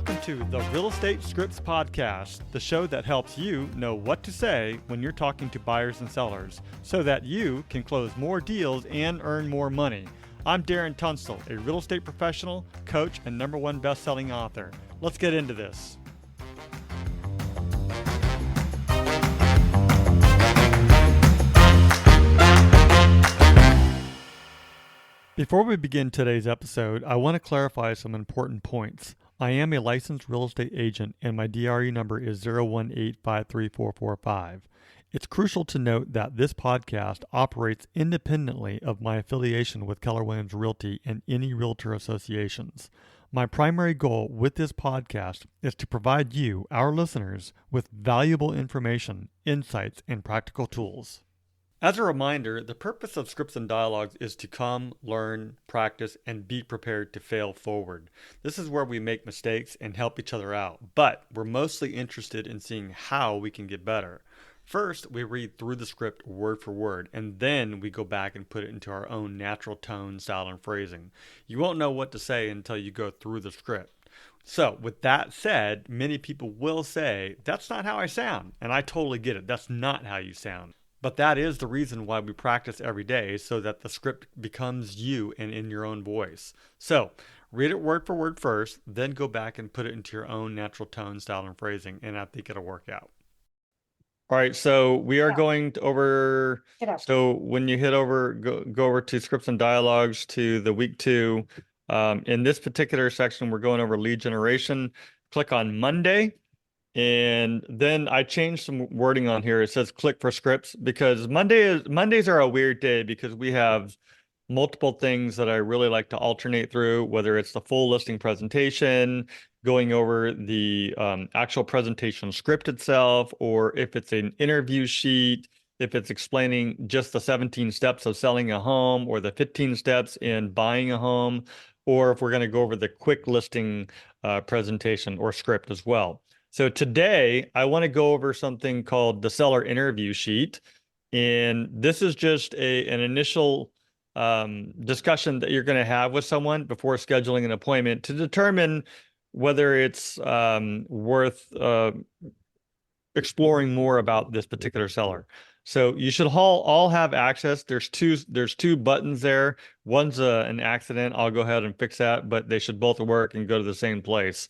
Welcome to the Real Estate Scripts Podcast, the show that helps you know what to say when you're talking to buyers and sellers so that you can close more deals and earn more money. I'm Darren Tunstall, a real estate professional, coach, and #1 best-selling author. Let's get into this. Before we begin today's episode, I want to clarify some important points. I am a licensed real estate agent and my DRE number is 018534445. It's crucial to note that this podcast operates independently of my affiliation with Keller Williams Realty and any realtor associations. My primary goal with this podcast is to provide you, our listeners, with valuable information, insights, and practical tools. As a reminder, the purpose of Scripts and Dialogues is to come, learn, practice, and be prepared to fail forward. This is where we make mistakes and help each other out, but we're mostly interested in seeing how we can get better. First, we read through the script word for word, and then we go back and put it into our own natural tone, style, and phrasing. You won't know what to say until you go through the script. So, with that said, many people will say, that's not how I sound, and I totally get it. That's not how you sound. But that is the reason why we practice every day, so that the script becomes you and in your own voice. So, read it word for word first, then go back and put it into your own natural tone, style, and phrasing, and I think it'll work out. All right, so we are going to over, so when you hit over, go over to Scripts and Dialogues to the week 2. In this particular section, we're going over lead generation. Click on Monday. And then I changed some wording on here. It says click for scripts because Mondays are a weird day because we have multiple things that I really like to alternate through, whether it's the full listing presentation, going over the actual presentation script itself, or if it's an interview sheet, if it's explaining just the 17 steps of selling a home or the 15 steps in buying a home, or if we're going to go over the quick listing presentation or script as well. So today, I want to go over something called the seller interview sheet. And this is just an initial discussion that you're going to have with someone before scheduling an appointment to determine whether it's worth exploring more about this particular seller. So you should all have access. There's two buttons there. One's an accident. I'll go ahead and fix that, but they should both work and go to the same place.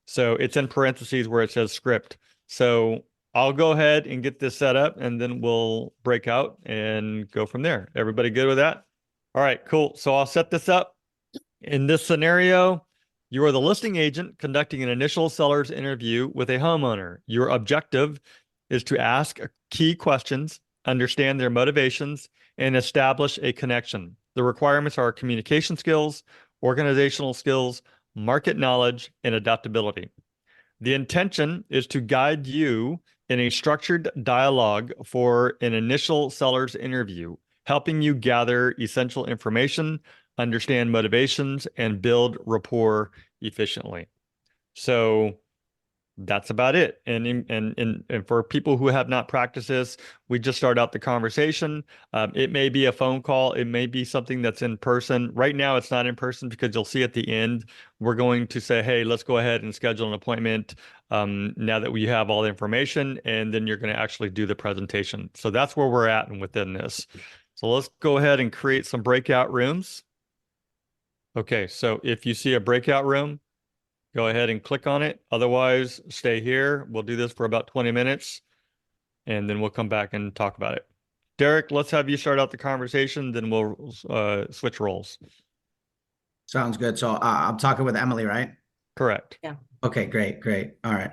So it's in parentheses where it says script. So I'll go ahead and get this set up and then we'll break out and go from there. Everybody good with that? All right, cool. So I'll set this up. In this scenario, you are the listing agent conducting an initial seller's interview with a homeowner. Your objective is to ask key questions, understand their motivations, and establish a connection. The requirements are communication skills, organizational skills, market knowledge, and adaptability. The intention is to guide you in a structured dialogue for an initial seller's interview, helping you gather essential information, understand motivations, and build rapport efficiently. So that's about it. And for people who have not practiced this, we just start out the conversation. It may be a phone call. It may be something that's in person. Right now, it's not in person because you'll see at the end, we're going to say, hey, let's go ahead and schedule an appointment now that we have all the information, and then you're going to actually do the presentation. So that's where we're at and within this. So let's go ahead and create some breakout rooms. Okay, so if you see a breakout room, go ahead and click on it. Otherwise, stay here. We'll do this for about 20 minutes, and then we'll come back and talk about it. Derek, let's have you start out the conversation, then we'll switch roles. Sounds good. So I'm talking with Emily, right? Correct. Yeah. Okay, great. All right.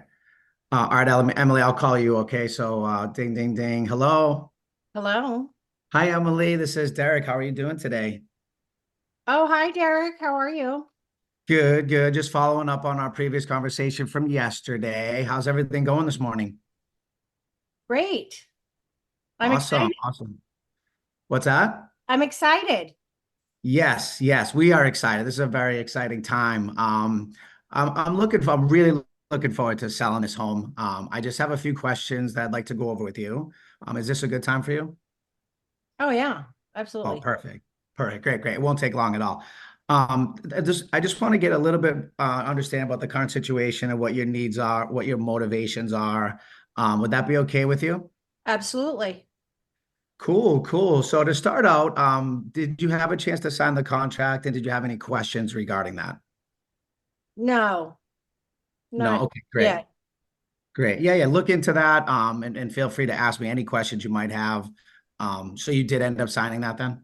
All right, Emily, I'll call you. Okay, so ding, ding, ding. Hello. Hello. Hi, Emily. This is Derek. How are you doing today? Oh, hi, Derek. How are you? Good, good. Just following up on our previous conversation from yesterday. How's everything going this morning? Great. I'm Awesome, excited. awesome. What's that? I'm excited. Yes, we are excited. This is a very exciting time. I'm really looking forward to selling this home. I just have a few questions that I'd like to go over with you. Is this a good time for you? Oh, yeah, Oh, absolutely. perfect. Great. It won't take long at all. I just want to get a little bit understand about the current situation and what your needs are, what your motivations are. Would that be okay with you? Absolutely. Cool, cool. So to start out, did you have a chance to sign the contract and did you have any questions regarding that? No, No, not okay, great. yet. Great. Yeah, yeah. Look into that. And feel free to ask me any questions you might have. So you did end up signing that then?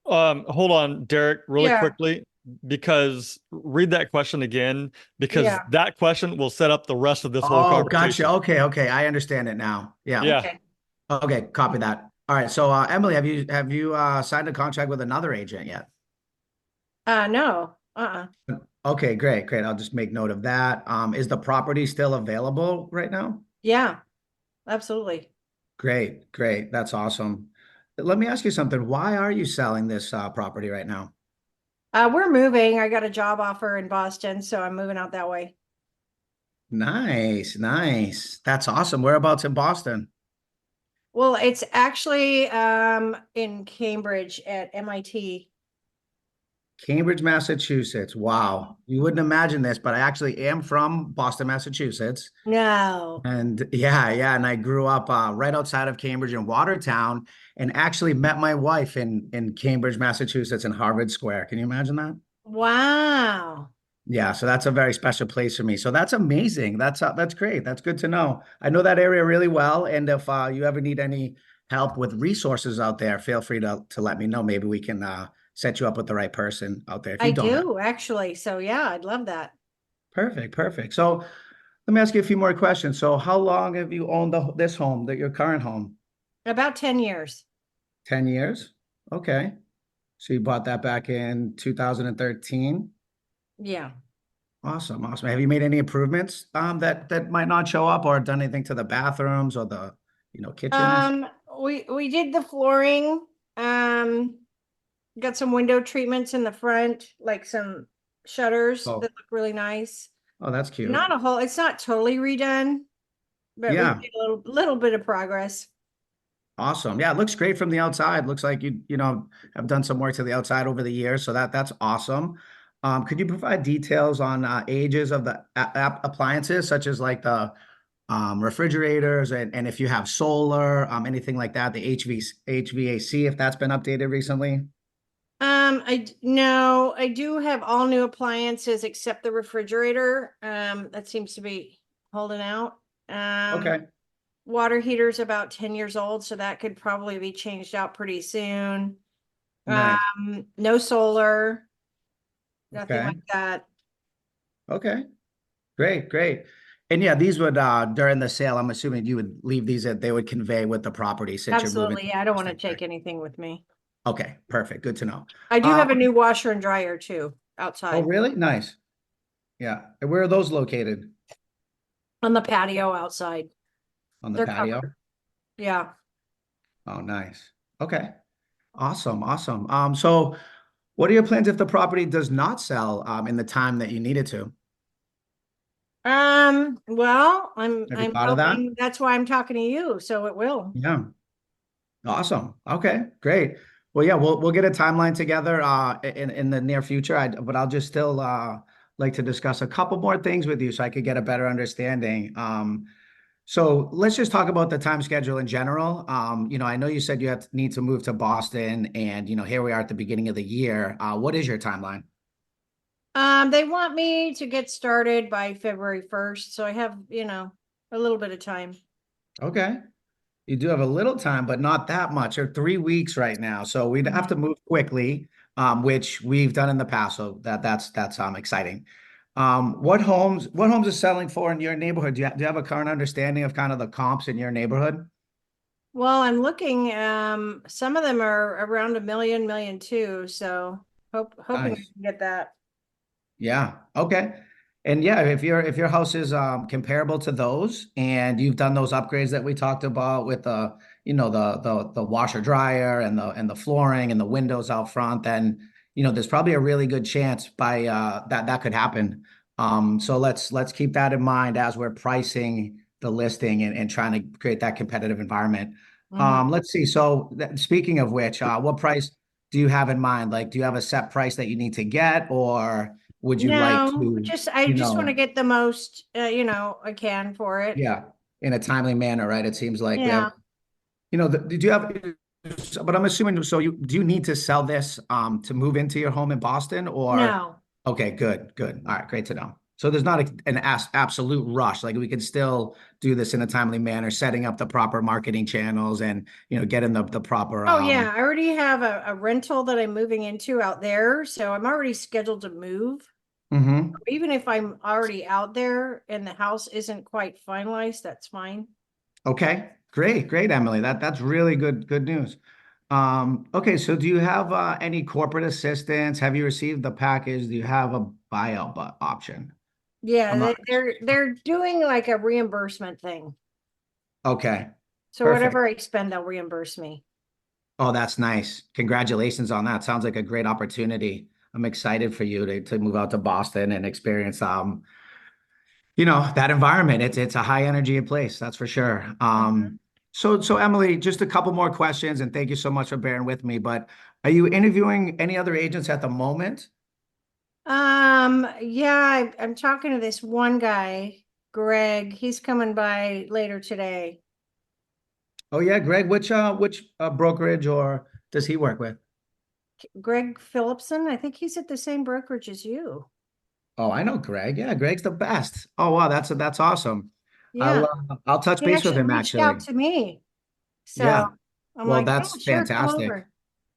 Hold on, Derek, really Yeah, quickly, because read that question again, because yeah. that question will set up the rest of this whole Oh, gotcha. conversation. Okay, okay. I understand it now. Yeah. Yeah. Okay. Okay, copy that. All right. So Emily, have you signed a contract with another agent yet? No. Uh-uh. Okay, great, great. I'll just make note of that. Is the property still available right now? Yeah, absolutely. Great, great. That's awesome. Let me ask you something. Why are you selling this property right now? We're moving. I got a job offer in Boston, so I'm moving out that way. Nice, nice. That's awesome. Whereabouts in Boston? Well, it's actually in Cambridge at MIT. Cambridge, Massachusetts. Wow. You wouldn't imagine this, but I actually am from Boston, Massachusetts. No. And yeah, yeah. And I grew up right outside of Cambridge in Watertown and actually met my wife in Cambridge, Massachusetts in Harvard Square. Can you imagine that? Wow. Yeah, so that's a very special place for me. So that's amazing. That's great. That's good to know. I know that area really well, and if you ever need any help with resources out there, feel free to let me know. Maybe we can set you up with the right person out there if I you don't have. do actually. So yeah, I'd love that. Perfect, perfect. So let me ask you a few more questions. So how long have you owned this home, your current home? About 10 years. 10 years? Okay. So you bought that back in 2013. Yeah. Awesome, awesome. Have you made any improvements that might not show up or done anything to the bathrooms or the kitchens? Um, we did the flooring. Um, got some window treatments in the front, like some shutters that Oh, look really nice. oh, that's cute. Not a whole, it's not totally redone, but we Yeah, made a little bit of progress. awesome. Yeah, it looks great from the outside. Looks like you have done some work to the outside over the years, so that's awesome. Could you provide details on ages of the appliances, such as like the refrigerators and if you have solar, anything like that, the HVAC, if that's been updated recently? No, I do have all new appliances except the refrigerator. That seems to be holding out. Um, Okay, water heater's about 10 years old, so that could probably be changed out pretty soon. nice. No solar, nothing Okay, like that. okay. Great, great. And yeah, these would during the sale, I'm assuming you would leave these they would convey with the property since you're moving to Absolutely. Yeah, I don't want to Boston, take correct? anything with me. Okay, perfect. Good to know. I do Um, have a new washer and dryer too oh, outside really? Nice. Yeah. And where are those located? on the patio outside. On the They're patio? covered. Yeah. Oh, nice. Okay. Awesome, awesome. So what are your plans if the property does not sell in the time that you need it to? Well, Have you I'm thought of that? hoping that's why I'm talking to you, so it will. Yeah. Awesome. Okay, great. Well, yeah, we'll get a timeline together in the near future. But I'll just still like to discuss a couple more things with you so I could get a better understanding. So let's just talk about the time schedule in general. I know you said you need to move to Boston, and here we are at the beginning of the year. What is your timeline? They want me to get started by February 1st, so I have, a little bit of time. Okay. You do have a little time, but not that much, or 3 weeks right now. So we'd have to Mhm. move quickly, which we've done in the past. So that's exciting. What homes are selling for in your neighborhood? Do you have a current understanding of kind of the comps in your neighborhood? Well, I'm looking, some of them are around a million, million two, so hoping I Nice. can get that. Yeah. Okay. And yeah, if your house is comparable to those and you've done those upgrades that we talked about with the washer dryer and the flooring and the windows out front, then there's probably a really good chance by that could happen. So let's keep that in mind as we're pricing the listing and trying to create that competitive environment. Mhm. Let's see. So speaking of which, what price do you have in mind? Like, do you have a set price that you need to get, or would you like No, to, I you just want to know, get the most, I can for it. yeah, in a timely manner, right? It seems like we have, Yeah. did you have, but I'm assuming, so do you need to sell this to move into your home in Boston, or? No. Okay, good, good. All right, great to know. So there's not an absolute rush. Like we can still do this in a timely manner, setting up the proper marketing channels and, getting the proper Oh yeah, I already have a rental that I'm moving into out there, so I'm already scheduled to move. hmm Even if I'm already out there and the house isn't quite finalized, that's fine. Okay, great, great, Emily. That's really good news. Okay, so do you have any corporate assistance? Have you received the package? Do you have a buyout option? Yeah, I'm not. they're doing like a reimbursement thing. Okay, So perfect. whatever I spend, they'll reimburse me. Oh, that's nice. Congratulations on that. Sounds like a great opportunity. I'm excited for you to move out to Boston and experience that environment. It's a high energy place, that's for sure. Mhm. So Emily, just a couple more questions, and thank you so much for bearing with me. But are you interviewing any other agents at the moment? Yeah, I'm talking to this one guy, Greg. He's coming by later today. Oh yeah, Greg, which brokerage or does he work with? Greg Phillipson, I think he's at the same brokerage as you. Oh, I know Greg. Yeah, Greg's the best. Oh wow, that's awesome. Yeah, I'll touch he base with actually him reached out actually. to me. So Yeah. I'm Well, like, yeah, that's sure, come fantastic. over.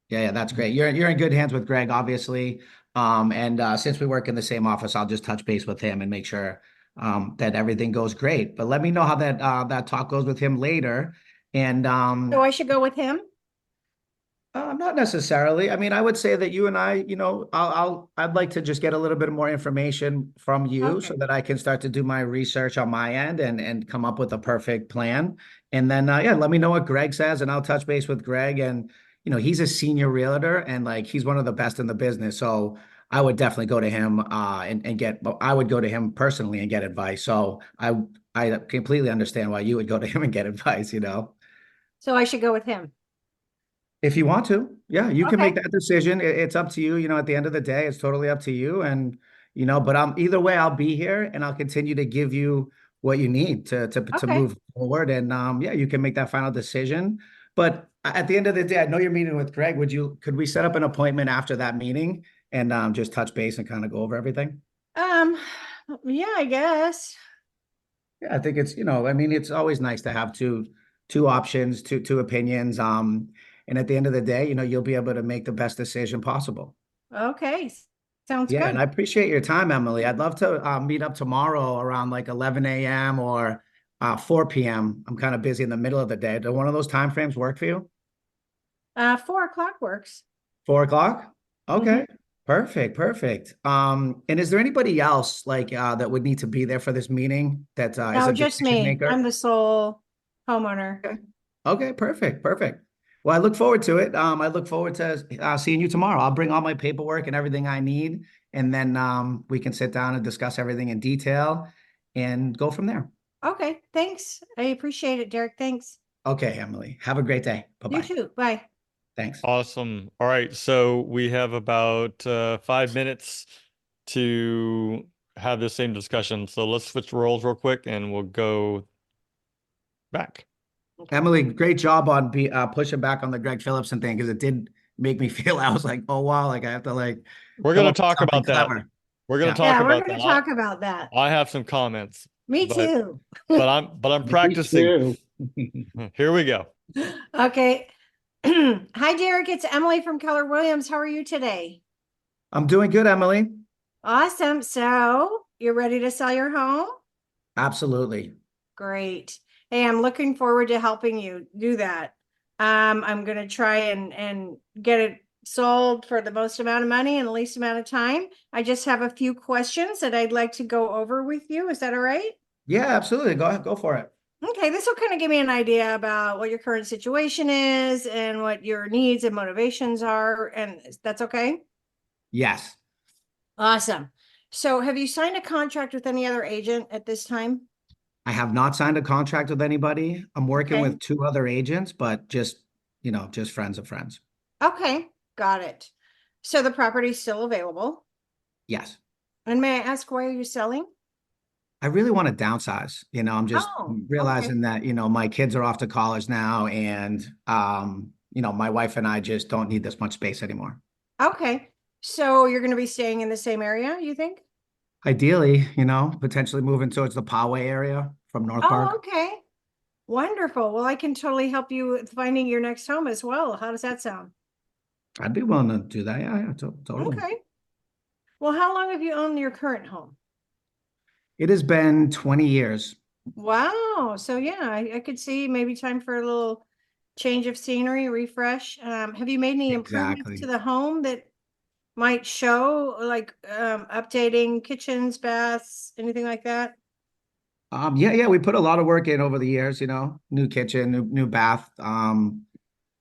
Yeah, that's great. You're in good hands with Greg, obviously. And since we work in the same office, I'll just touch base with him and make sure that everything goes great. But let me know how that talk goes with him later. And So I should go with him? not necessarily. I mean, I would say that you and I, I'd like to just get a little bit more information from you so Okay. that I can start to do my research on my end and come up with a perfect plan. And then, yeah, let me know what Greg says, and I'll touch base with Greg. And he's a senior realtor, and like he's one of the best in the business. So I would definitely go to him and get. Well, I would go to him personally and get advice. So I completely understand why you would go to him and get advice. So I should go with him. If you want to, yeah, you can make Okay. that decision. It's up to you. At the end of the day, it's totally up to you. And but either way, I'll be here and I'll continue to give you what you need to Okay. move forward. And yeah, you can make that final decision. But at the end of the day, I know you're meeting with Greg. Could we set up an appointment after that meeting and just touch base and kind of go over everything? Um, yeah, I guess. Yeah, I think I mean, it's always nice to have two options, two opinions. And at the end of the day, you'll be able to make the best decision possible. Okay. Sounds Yeah, and good. I appreciate your time, Emily. I'd love to meet up tomorrow around like 11 a.m. or 4 p.m. I'm kind of busy in the middle of the day. Do one of those time frames work for you? 4 o'clock works. 4 o'clock? Hmm. Okay. Perfect, perfect. And is there anybody else like that would need to be there for this meeting that is No, a just decision me. I'm maker? the sole homeowner. Okay. Okay, perfect, perfect. Well, I look forward to it. I look forward to seeing you tomorrow. I'll bring all my paperwork and everything I need, and then we can sit down and discuss everything in detail and go from there. Okay. Thanks. I appreciate it, Derek. Thanks. Okay, Emily. Have a great day. You Bye-bye. too. Bye. Thanks. Awesome. All right. So we have about 5 minutes to have the same discussion. So let's switch roles real quick and we'll go back. Okay. Emily, great job on pushing back on the Greg Phillipson thing because it did make me feel I was like, oh wow, like I have to like We're come going up to with talk something about that. clever. We're going to Yeah, talk Yeah, we're about going that. to talk about that. I have some comments, Me but too. but I'm me practicing. too. Here we go. Okay. Hi, Derek. It's Emily from Keller Williams. How are you today? I'm doing good, Emily. Awesome. So, you're ready to sell your home? Absolutely. Great. Hey, I'm looking forward to helping you do that. I'm going to try and get it sold for the most amount of money in the least amount of time. I just have a few questions that I'd like to go over with you. Is that all right? Yeah, absolutely. Go ahead, go for it. Okay, this will kind of give me an idea about what your current situation is and what your needs and motivations are, and that's okay? Yes. Awesome. So, have you signed a contract with any other agent at this time? I have not signed a contract with anybody. I'm working Okay. with two other agents, but just friends of friends. Okay. got it. So the property is still available. Yes. And may I ask, why are you selling? I really want to downsize. I'm just Oh, okay. realizing that, my kids are off to college now and, my wife and I just don't need this much space anymore. Okay. So you're going to be staying in the same area, you think? Ideally, potentially moving towards the Poway area from North Oh, Park. okay. Wonderful. Well, I can totally help you with finding your next home as well. How does that sound? I'd be willing to do that. Yeah, yeah, totally. Okay. Well, how long have you owned your current home? It has been 20 years. Wow. So yeah, I could see maybe time for a little change of scenery, refresh. Have you made any improvements to Exactly. the home that might show like updating kitchens, baths, anything like that? Yeah, we put a lot of work in over the years, new kitchen, new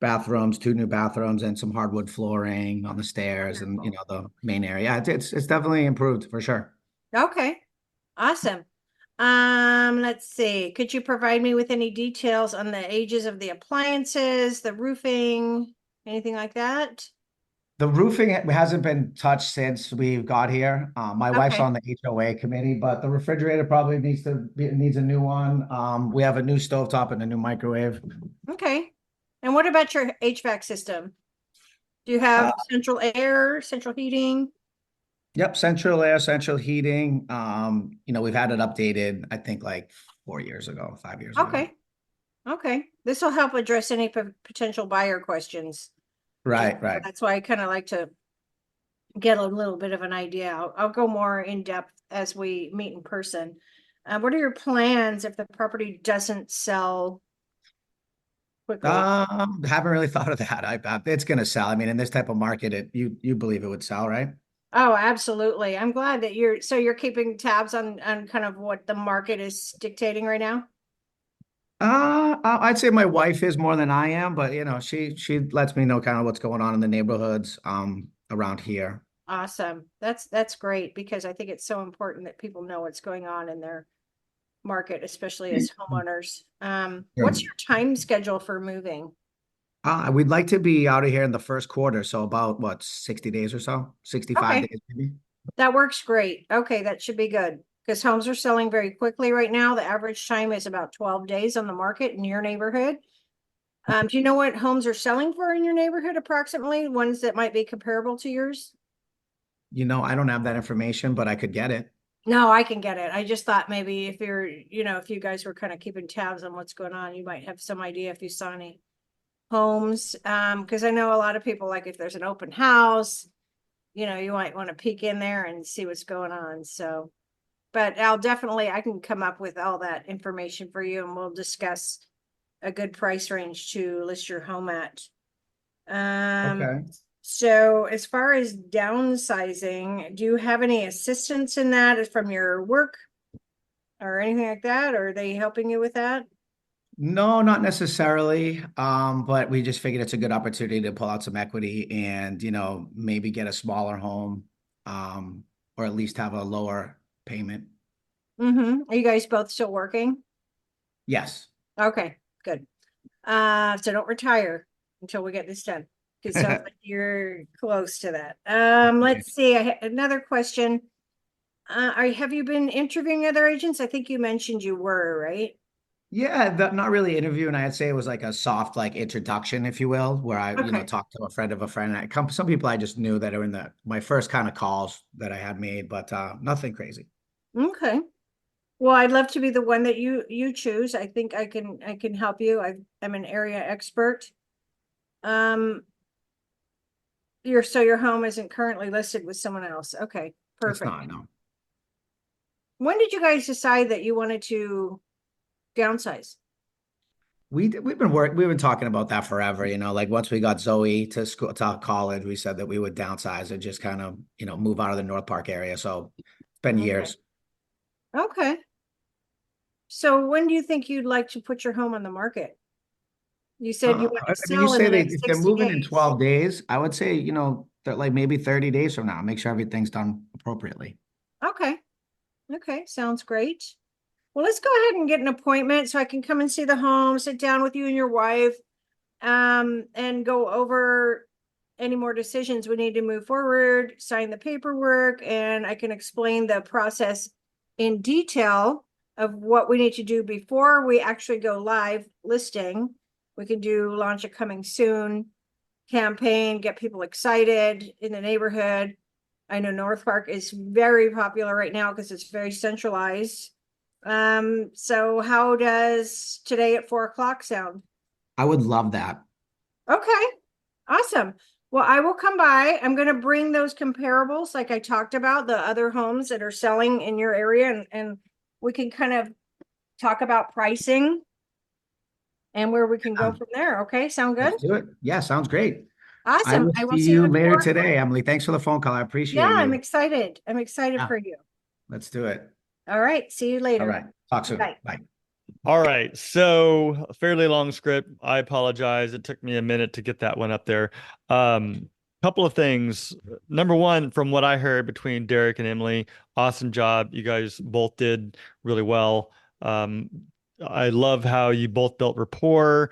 bathrooms, two new bathrooms and some hardwood flooring on the stairs and, Wonderful. the main area. Yeah, it's definitely improved for sure. Okay. Awesome. Let's see. Could you provide me with any details on the ages of the appliances, the roofing, anything like that? The roofing hasn't been touched since we got here. My wife's Okay. on the HOA committee, but the refrigerator probably needs a new one. We have a new stovetop and a new microwave. Okay. And what about your HVAC system? Do you Uh, have central air, central heating? yep, central air, central heating. We've had it updated, I think like 4 years ago, 5 years ago. Okay. Okay. This will help address any potential buyer questions. And Right, so right. that's why I kind of like to get a little bit of an idea. I'll go more in depth as we meet in person. What are your plans if the property doesn't sell quickly? Haven't really thought of that. It's gonna sell. I mean, in this type of market, you believe it would sell, right? Oh, absolutely. I'm glad that you're keeping tabs on kind of what the market is dictating right now. I'd say my wife is more than I am, but she lets me know kind of what's going on in the neighborhoods around here. Awesome. That's great because I think it's so important that people know what's going on in their market, especially as homeowners. What's Sure. your time schedule for moving? We'd like to be out of here in the first quarter, so about what, 60 days or so? 65 Okay, days maybe. that works great. Okay, that should be good because homes are selling very quickly right now. The average time is about 12 days on the market in your neighborhood. Do you know what homes are selling for in your neighborhood approximately? Ones that might be comparable to yours? I don't have that information, but I could get it. No, I can get it. I just thought maybe if if you guys were kind of keeping tabs on what's going on, you might have some idea if you saw any homes. Because I know a lot of people, like if there's an open house, you might want to peek in there and see what's going on. So, but I can come up with all that information for you and we'll discuss a good price range to list your home at. Um, Okay. so as far as downsizing, do you have any assistance in that from your work or anything like that? Or are they helping you with that? No, not necessarily. But we just figured it's a good opportunity to pull out some equity and, maybe get a smaller home, or at least have a lower payment. Are you guys both still working? Yes. Okay, good. So don't retire until we get this done. It sounds like you're close to that. Let's see. Another question. Have you been interviewing other agents? I think you mentioned you were, right? Yeah, not really interviewing. I'd say it was like a soft, like introduction, if you will, where I, Okay. talked to a friend of a friend. Some people I just knew that are in my first kind of calls that I had made, but nothing crazy. Okay. Well, I'd love to be the one that you choose. I think I can help you. I'm an area expert. Um, your home isn't currently listed with someone else. Okay, It's perfect. not, no. When did you guys decide that you wanted to downsize? We've been talking about that forever, like once we got Zoe to school to college, we said that we would downsize and just kind of, move out of the North Park area. So it's been Okay. years. Okay. So when do you think you'd like to put your home on the market? You said you want to I mean, you sell in say the next if they're 60 moving in days. 12 days, I would say, that like maybe 30 days from now, make sure everything's done appropriately. Okay. Okay. Sounds great. Well, let's go ahead and get an appointment so I can come and see the home, sit down with you and your wife, and go over any more decisions we need to move forward, sign the paperwork, and I can explain the process in detail of what we need to do before we actually go live listing. We can do launch a coming soon campaign, get people excited in the neighborhood. I know North Park is very popular right now because it's very centralized. So how does today at 4 o'clock sound? I would love that. Okay, awesome. Well, I will come by. I'm going to bring those comparables like I talked about, the other homes that are selling in your area, and we can kind of talk about pricing and where we can go from there. Okay, sound good? Let's do it. Yeah, sounds great. I Awesome. will I will see see you you at later 4 o'clock. today, Emily. Thanks for the phone call. I appreciate Yeah, I'm you. excited. I'm excited Yeah. for you. Let's do it. All right, see you later. All right. Talk soon. Bye. Bye. All right. So fairly long script. I apologize. It took me a minute to get that one up there. Couple of things. Number one, from what I heard between Derek and Emily, awesome job. You guys both did really well. Um, I love how you both built rapport.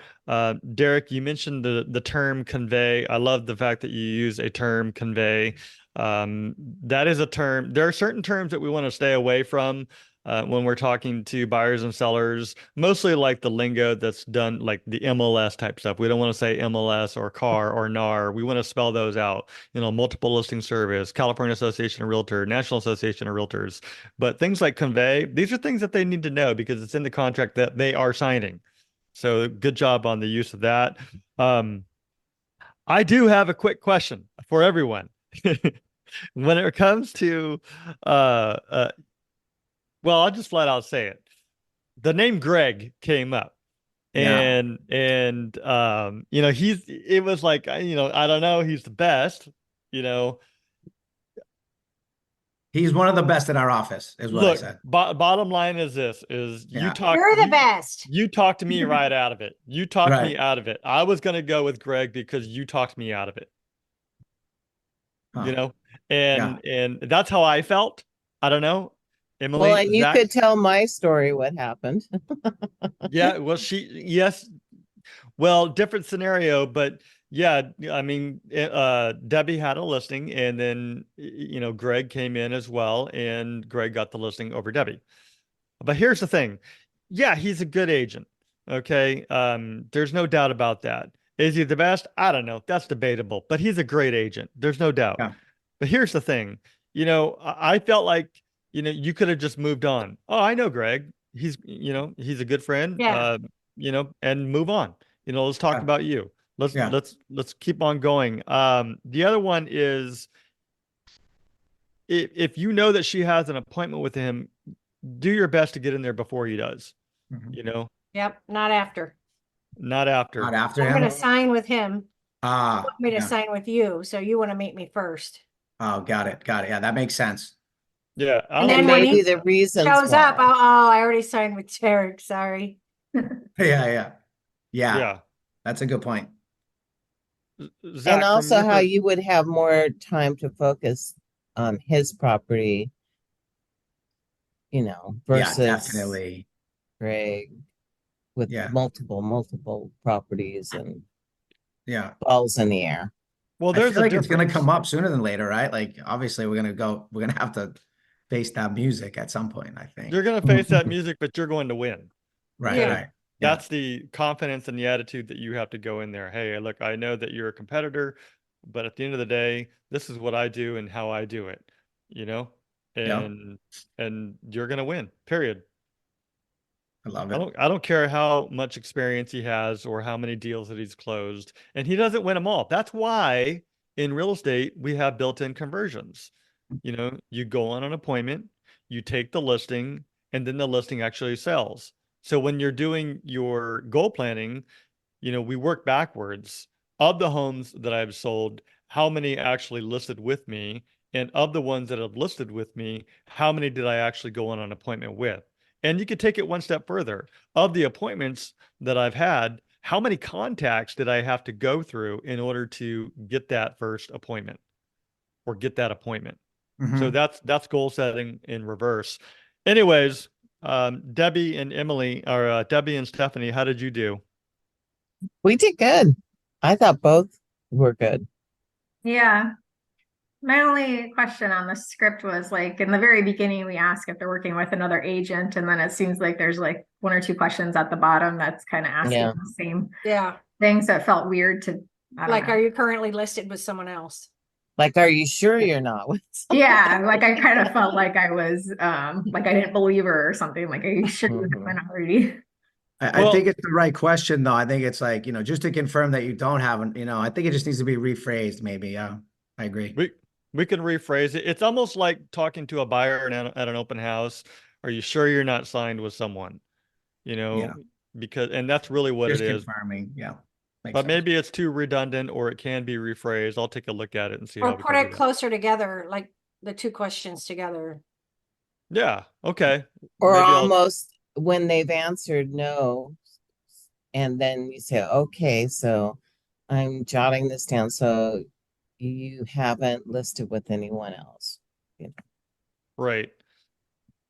Derek, you mentioned the term convey. I love the fact that you use a term convey. That is a term. There are certain terms that we want to stay away from when we're talking to buyers and sellers, mostly like the lingo that's done, like the MLS type stuff. We don't want to say MLS or CAR or NAR. We want to spell those out. Multiple listing service, California Association of Realtors, National Association of Realtors. But things like convey, these are things that they need to know because it's in the contract that they are signing. So good job on the use of that. I do have a quick question for everyone. When it comes to well, I'll just flat out say it. The name Greg came up. Yeah. It was like, I don't know, he's the best, you know. He's one of the best in our office, is what I Look, said. bottom line is this, is Yeah. You're the best. you talked me right out of it. You talked me Right. out of it. I was going to go with Greg because you talked me out of it, Huh. Yeah. and that's how I felt. I don't know. Well, Emily, and you Zach, could tell my story what happened. yeah, well, yes, well, different scenario, but yeah, I mean, Debbie had a listing, and then Greg came in as well, and Greg got the listing over Debbie. But here's the thing, yeah, he's a good agent. Okay, there's no doubt about that. Is he the best? I don't know. That's debatable, but he's a great agent. There's no doubt. Yeah. But here's the thing, I felt like you could have just moved on. Oh, I know Greg. He's a good friend. Yeah. And move on. Let's talk Yeah. about you. Let's Yeah. let's keep on going. The other one is if you know that she has an appointment with him, do your best to get in there before he does. Mhm. Yep, not after. Not after. Not after I'm him. going to sign with him. Ah, Want me to yeah. sign with you, so you want to meet me first. Oh, got it. Got it. Yeah, that makes sense. Yeah. I And don't then And when think he maybe the reasons shows up, why. I already signed with Derek. Sorry. Yeah, yeah. Yeah, yeah. that's a good point. Zach, And from also your how you would have more time to focus on his property, Yeah, versus definitely. Greg with Yeah. multiple properties and Yeah. balls in the air. well, I there's feel a like it's going to difference. come up sooner than later, right? Like, obviously, we're going to have to face that music at some point, I think. You're going to face that music, but you're going to win. Right, Yeah. right. Yeah. That's the confidence and the attitude that you have to go in there. Hey, look, I know that you're a competitor, but at the end of the day, this is what I do and how I do it, you know? Yeah. And you're going to win. Period. I love I it. don't care how much experience he has or how many deals that he's closed, and he doesn't win them all. That's why in real estate we have built-in conversions. You go on an appointment, you take the listing, and then the listing actually sells. So when you're doing your goal planning, we work backwards. Of the homes that I've sold, how many actually listed with me? And of the ones that have listed with me, how many did I actually go on an appointment with? And you could take it one step further. Of the appointments that I've had, how many contacts did I have to go through in order to get that first appointment or get that appointment? So Mhm. that's goal setting in reverse. Anyways, Debbie and Stephanie, how did you do? We did good. I thought both were good. Yeah. My only question on the script was like in the very beginning, we ask if they're working with another agent, and then it seems like there's like one or two questions at the bottom that's kind of asking Yeah. the same Yeah, thing. So it felt weird to, I don't like, know. are you currently listed with someone else? Like, are you sure you're not with Yeah, like I kind of felt like I was like I didn't believe her or something. Like, are you sure you Mhm. haven't already? I think it's the right question, though. I think it's like, just to confirm that you don't have an, I think it just needs to be rephrased, maybe. Yeah, I agree. We can rephrase it. It's almost like talking to a buyer at an open house. Are you sure you're not signed with someone? You Yeah, know, and that's really what it just is. confirming. Yeah, makes But sense. maybe it's too redundant or it can be rephrased. I'll take a look at it and see Or how we put can do it that. closer together, like the two questions together. Yeah. Okay. or Maybe I'll, almost when they've answered no, and then you say, okay, so I'm jotting this down. So you haven't listed with anyone else. right.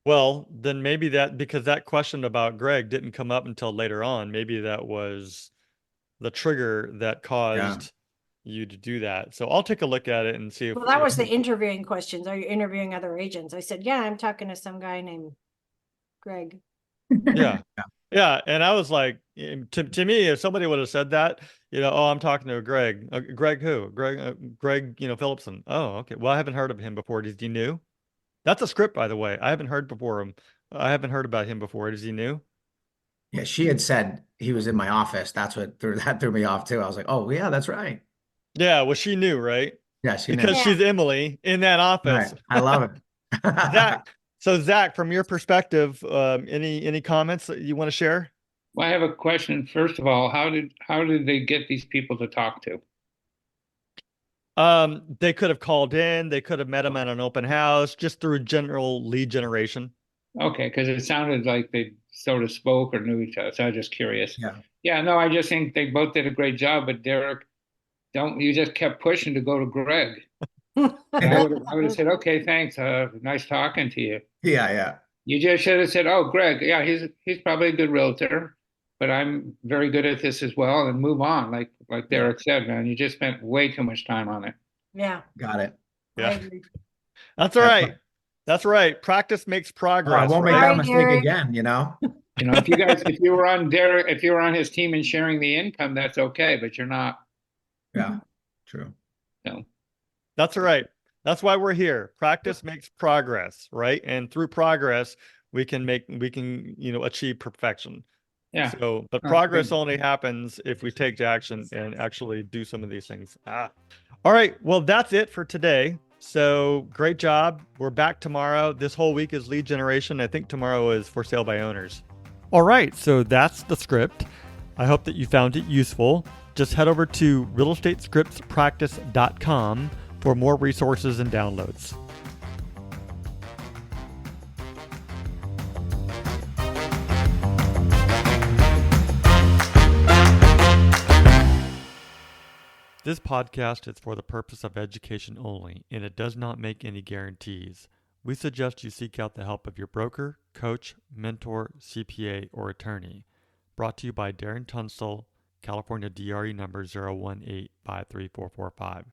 Well, then maybe because that question about Greg didn't come up until later on, maybe that was the trigger that Yeah. caused you to do that. So I'll take a look at it and see Well, that was the interviewing questions. Are you interviewing other agents? I said, yeah, I'm talking to some guy named Greg. yeah. Yeah. Yeah. And I was like, to me, if somebody would have said that, oh, I'm talking to Greg. Greg who? Greg, Phillipson. Oh, okay. Well, I haven't heard of him before. Is he new? That's a script, by the way. I haven't heard about him before. Is he new? Yeah, she had said he was in my office. That's what threw me off too. I was like, oh yeah, that's right. Yeah. Well, she knew, right? Yeah, she knew. Because Yeah. she's Emily in that Right. office. I love it. Zach. So Zach, from your perspective, any comments that you want to share? Well, I have a question. First of all, how did they get these people to talk to? They could have called in, they could have met him at an open house, just through general lead generation. Okay, because it sounded like they sort of spoke or knew each other. So I was just curious. Yeah. Yeah, no, I just think they both did a great job, but Derek, don't you just kept pushing to go to Greg. And I would have said, okay, thanks. Nice talking to you. Yeah, yeah. You just should have said, oh, Greg, yeah, he's probably a good realtor, but I'm very good at this as well, and move on, like Derek said, man. You just spent way too much time on it. Yeah, Got it. I Yeah, agree. that's all That's right. That's right. Practice makes Oh, I progress, won't make right? that Right, mistake Derek. again, You know, if you were on Derek, if you were on his team and sharing the income, that's okay, but you're not. Yeah, true. No. That's all right. That's why we're here. Practice makes progress, right? And through progress, we can achieve perfection. Yeah. So, but Oh, progress good. only happens if we take action and actually do some of these things. All right. Well, that's it for today. So great job. We're back tomorrow. This whole week is lead generation. I think tomorrow is for sale by owners. All right. So that's the script. I hope that you found it useful. Just head over to realestatescriptspractice.com for more resources and downloads. This podcast is for the purpose of education only, and it does not make any guarantees. We suggest you seek out the help of your broker, coach, mentor, CPA, or attorney. Brought to you by Darren Tunstall, California DRE number 018534445.